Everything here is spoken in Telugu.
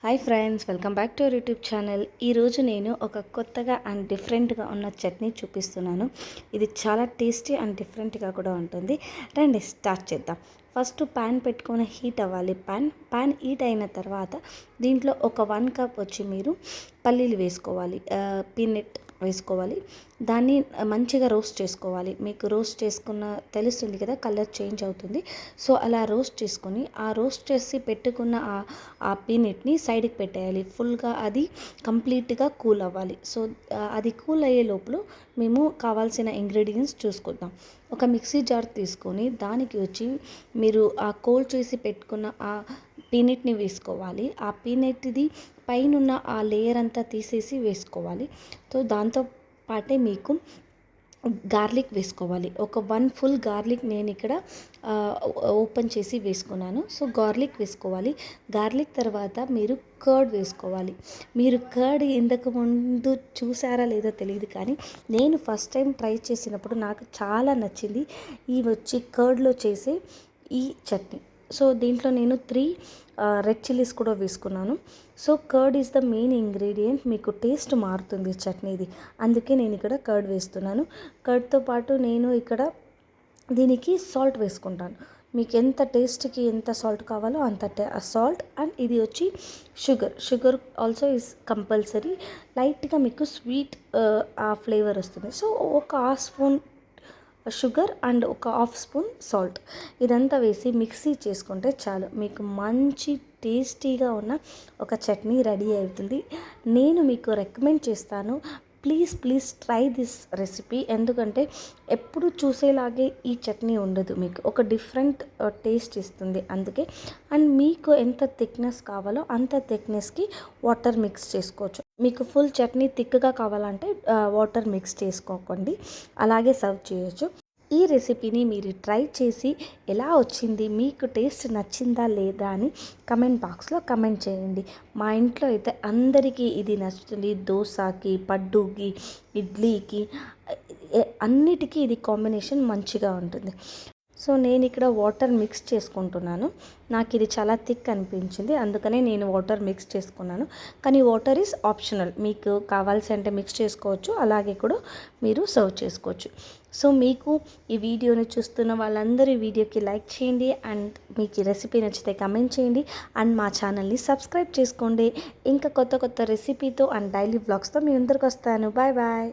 Hi friends, welcome back to our YouTube channel. ఈరోజు నేను ఒక కొత్తగా అండ్ డిఫరెంట్గా ఉన్న చట్నీ చూపిస్తున్నాను. ఇది చాలా టేస్టీ అండ్ డిఫరెంట్గా కూడా ఉంటుంది. రండి స్టార్ట్ చేద్దాం. ఫస్ట్ ప్యాన్ పెట్టుకొని హీట్ అవ్వాలి. ప్యాన్ హీట్ అయిన తర్వాత దీంట్లో ఒక 1 కప్ వచ్చి మీరు పల్లీలు వేసుకోవాలి, పీనట్ వేసుకోవాలి. దాన్ని మంచిగా రోస్ట్ చేసుకోవాలి. మీకు రోస్ట్ చేసుకున్న తెలుస్తుంది కదా, కలర్ చేంజ్ అవుతుంది. సో అలా రోస్ట్ చేసుకొని ఆ రోస్ట్ చేసి పెట్టుకున్న ఆ పీనట్ని సైడ్కి పెట్టేయాలి. ఫుల్గా అది కంప్లీట్గా కూల్ అవ్వాలి. సో అది కూల్ అయ్యే లోపల మేము కావాల్సిన ఇంగ్రీడియంట్స్ చూసుకుందాం. ఒక మిక్సీ జార్ తీసుకొని దానికి వచ్చి మీరు ఆ కోల్డ్ చేసి పెట్టుకున్న ఆ పీనట్ని వేసుకోవాలి. ఆ పీనట్ది పైన ఆ లేయర్ అంతా తీసేసి వేసుకోవాలి. సో దాంతో పాటే మీకు గార్లిక్ వేసుకోవాలి. ఒక 1 ఫుల్ గార్లిక్ నేను ఇక్కడ ఓపెన్ చేసి వేసుకున్నాను. సో గార్లిక్ వేసుకోవాలి. గార్లిక్ తర్వాత మీరు కర్డ్ వేసుకోవాలి. మీరు కర్డ్ ఇంతకు ముందు చూసారా లేదో తెలియదు, కానీ నేను ఫస్ట్ టైం ట్రై చేసినప్పుడు నాకు చాలా నచ్చింది ఈ వచ్చి కర్డ్లో చేసే ఈ చట్నీ. సో దీంట్లో నేను 3 రెడ్ చిల్లీస్ కూడా వేసుకున్నాను. So curd is the main ingredient, మీకు టేస్ట్ మారుతుంది చట్నీది. అందుకే నేను ఇక్కడ కర్డ్ వేస్తున్నాను. కర్డ్తో పాటు నేను ఇక్కడ దీనికి సాల్ట్ వేసుకుంటాను. మీకు ఎంత టేస్ట్కి ఎంత సాల్ట్ కావాలో అంత సాల్ట్. అండ్ ఇది వచ్చి షుగర్ ఆల్సో ఈజ్ కంపల్సరీ. లైట్గా మీకు స్వీట్ ఆ ఫ్లేవర్ వస్తుంది. సో ఒక హాఫ్ స్పూన్ షుగర్ అండ్ ఒక హాఫ్ స్పూన్ సాల్ట్ ఇదంతా వేసి మిక్సీ చేసుకుంటే చాలు, మీకు మంచి టేస్టీగా ఉన్న ఒక చట్నీ రెడీ అవుతుంది. నేను మీకు రికమెండ్ చేస్తాను, ప్లీజ్ ట్రై దిస్ రెసిపీ. ఎందుకంటే ఎప్పుడు చూసేలాగే ఈ చట్నీ ఉండదు, మీకు ఒక డిఫరెంట్ టేస్ట్ ఇస్తుంది. అందుకే అండ్ మీకు ఎంత థిక్నెస్ కావాలో అంత థిక్నెస్కి వాటర్ మిక్స్ చేసుకోవచ్చు. మీకు ఫుల్ చట్నీ థిక్గా కావాలంటే వాటర్ మిక్స్ చేసుకోకండి, అలాగే సర్వ్ చేయొచ్చు. ఈ రెసిపీని మీరు ట్రై చేసి ఎలా వచ్చింది, మీకు టేస్ట్ నచ్చిందా లేదా అని కమెంట్ బాక్స్లో కమెంట్ చేయండి. మా ఇంట్లో అయితే అందరికీ ఇది నచ్చుతుంది. దోశకి, పడ్డూకి, ఇడ్లీకి అన్నిటికీ ఇది కాంబినేషన్ మంచిగా ఉంటుంది. సో నేను ఇక్కడ వాటర్ మిక్స్ చేసుకుంటున్నాను. నాకు ఇది చాలా థిక్ అనిపించింది, అందుకనే నేను వాటర్ మిక్స్ చేసుకున్నాను. కానీ వాటర్ ఈజ్ ఆప్షనల్, మీకు కావాల్సి అంటే మిక్స్ చేసుకోవచ్చు, అలాగే కూడా మీరు సర్వ్ చేసుకోవచ్చు. సో మీకు ఈ వీడియోని చూస్తున్న వాళ్ళందరూ వీడియోకి లైక్ చేయండి. అండ్ మీకు ఈ రెసిపీ నచ్చితే కమెంట్ చేయండి. అండ్ మా ఛానల్ని సబ్స్క్రైబ్ చేసుకోండి. ఇంకా కొత్త రెసిపీతో అండ్ డైలీ వ్లాగ్స్తో మీ అందరికి వస్తాను. Bye bye.